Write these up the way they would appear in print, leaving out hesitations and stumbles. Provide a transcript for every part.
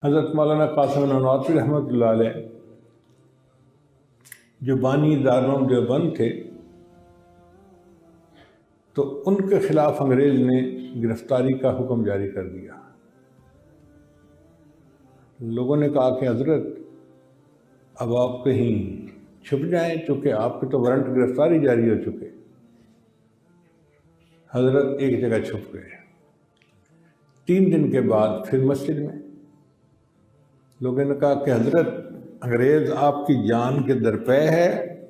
حضرت مولانا قاسم نانوتوی رحمۃ اللہ علیہ جو بانی دارالعلوم دیوبند تھے، تو ان کے خلاف انگریز نے گرفتاری کا حکم جاری کر دیا۔ لوگوں نے کہا کہ حضرت اب آپ کہیں چھپ جائیں، چونکہ آپ کے تو وارنٹ گرفتاری جاری ہو چکے۔ حضرت ایک جگہ چھپ گئے۔ 3 دن کے بعد پھر مسجد میں لوگوں نے کہا کہ حضرت انگریز آپ کی جان کے درپے ہے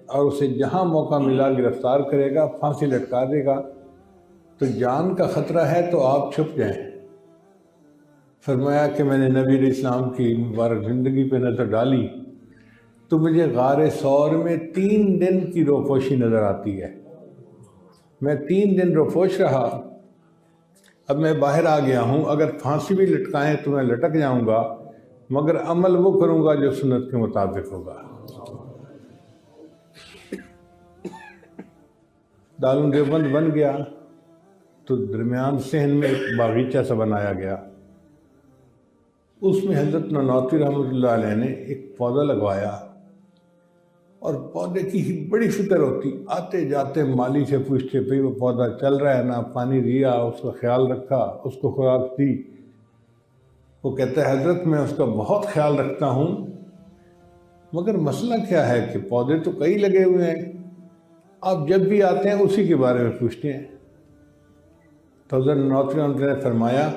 اور اسے جہاں موقع ملا گرفتار کرے گا، پھانسی لٹکا دے گا، تو جان کا خطرہ ہے تو آپ چھپ جائیں۔ فرمایا کہ میں نے نبی علیہ السلام کی مبارک زندگی پہ نظر ڈالی تو مجھے غار ثور میں 3 دن کی روپوشی نظر آتی ہے۔ میں 3 دن روپوش رہا، اب میں باہر آ گیا ہوں، اگر پھانسی بھی لٹکائیں تو میں لٹک جاؤں گا، مگر عمل وہ کروں گا جو سنت کے مطابق ہوگا۔ دارالعلوم دیوبند بن گیا تو درمیان صحن میں ایک باغیچہ سا بنایا گیا، اس میں حضرت نانوتوی رحمۃ اللہ علیہ نے ایک پودا لگوایا، اور پودے کی ہی بڑی فکر ہوتی، آتے جاتے مالی سے پوچھتے پہ وہ پودا چل رہا ہے نا، پانی دیا، اس کا خیال رکھا، اس کو خوراک دی۔ وہ کہتا ہے حضرت میں اس کا بہت خیال رکھتا ہوں، مگر مسئلہ کیا ہے کہ پودے تو کئی لگے ہوئے ہیں، آپ جب بھی آتے ہیں اسی کے بارے میں پوچھتے ہیں۔ تو حضرت نانوتوی رحمۃ اللہ نے فرمایا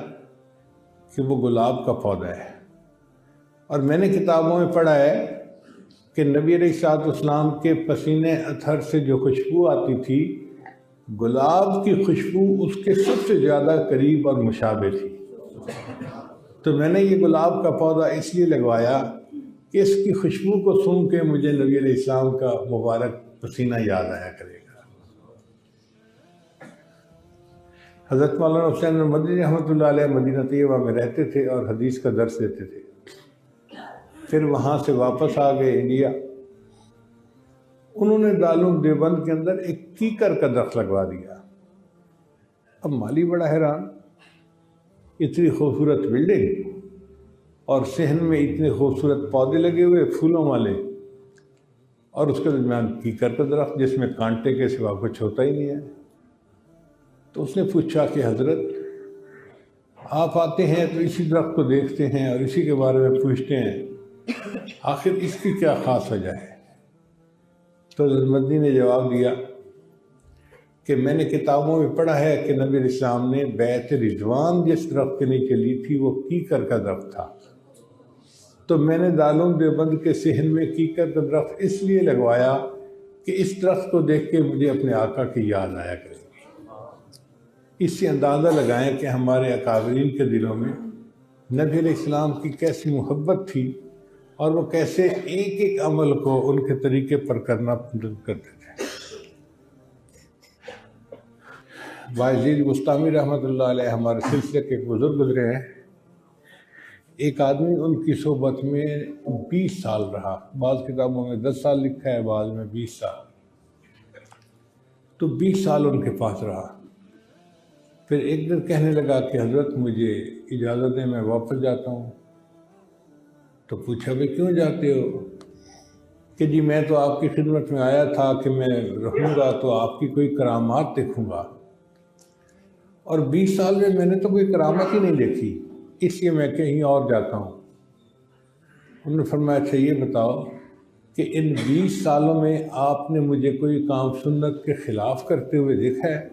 کہ وہ گلاب کا پودا ہے، اور میں نے کتابوں میں پڑھا ہے کہ نبی علیہ السلام کے پسینے اطہر سے جو خوشبو آتی تھی، گلاب کی خوشبو اس کے سب سے زیادہ قریب اور مشابہ تھی۔ تو میں نے یہ گلاب کا پودا اس لیے لگوایا کہ اس کی خوشبو کو سونگھ کے مجھے نبی علیہ السلام کا مبارک پسینہ یاد آیا کرے گا۔ حضرت مولانا حسین مدنی رحمۃ اللہ علیہ مدینہ طیبہ میں رہتے تھے اور حدیث کا درس دیتے تھے۔ پھر وہاں سے واپس آ گئے انڈیا۔ انہوں نے دارالعلوم دیوبند کے اندر ایک کیکر کا درخت لگوا دیا۔ اب مالی بڑا حیران، اتنی خوبصورت بلڈنگ اور صحن میں اتنے خوبصورت پودے لگے ہوئے پھولوں والے، اور اس کے درمیان کیکر کا درخت جس میں کانٹے کے سوا کچھ ہوتا ہی نہیں ہے۔ تو اس نے پوچھا کہ حضرت آپ آتے ہیں تو اسی درخت کو دیکھتے ہیں اور اسی کے بارے میں پوچھتے ہیں، آخر اس کی کیا خاص وجہ ہے؟ تو حضرت مدنی نے جواب دیا کہ میں نے کتابوں میں پڑھا ہے کہ نبی علیہ السلام نے بیعت رضوان جس درخت کے نیچے لی تھی وہ کیکر کا درخت تھا، تو میں نے دارالعلوم دیوبند کے صحن میں کیکر کا درخت اس لیے لگوایا کہ اس درخت کو دیکھ کے مجھے اپنے آقا کی یاد آیا کرے گی۔ اس سے اندازہ لگائیں کہ ہمارے اکابرین کے دلوں میں نبی علیہ السلام کی کیسی محبت تھی، اور وہ کیسے ایک ایک عمل کو ان کے طریقے پر کرنا پسند کرتے تھے۔ بایزید بستامی رحمۃ اللہ علیہ ہمارے سلسلے کے ایک بزرگ گزرے ہیں۔ ایک آدمی ان کی صحبت میں 20 سال رہا، بعض کتابوں میں 10 سال لکھا ہے، بعض میں 20 سال۔ تو 20 سال ان کے پاس رہا۔ پھر ایک دن کہنے لگا کہ حضرت مجھے اجازت دیں، میں واپس جاتا ہوں۔ تو پوچھا بھی کیوں جاتے ہو؟ کہ جی میں تو آپ کی خدمت میں آیا تھا کہ میں رہوں گا تو آپ کی کوئی کرامات دیکھوں گا، اور 20 سال میں نے تو کوئی کرامت ہی نہیں دیکھی، اس لیے میں کہیں اور جاتا ہوں۔ انہوں نے فرمایا اچھا یہ بتاؤ کہ ان 20 سالوں میں آپ نے مجھے کوئی کام سنت کے خلاف کرتے ہوئے دیکھا ہے؟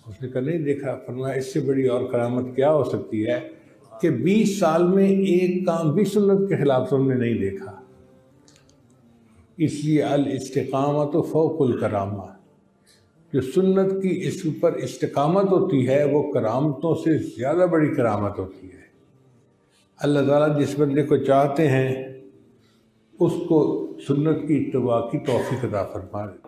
اس نے کہا نہیں دیکھا۔ فرمایا اس سے بڑی اور کرامت کیا ہو سکتی ہے کہ 20 سال میں ایک کام بھی سنت کے خلاف تم نے نہیں دیکھا۔ اس لیے الاستقامت فوق الکرامہ، جو سنت کی اس پر استقامت ہوتی ہے وہ کرامتوں سے زیادہ بڑی کرامت ہوتی ہے۔ اللہ تعالیٰ جس بندے کو چاہتے ہیں اس کو سنت کی اتباع کی توفیق عطا فرما دیتے ہیں۔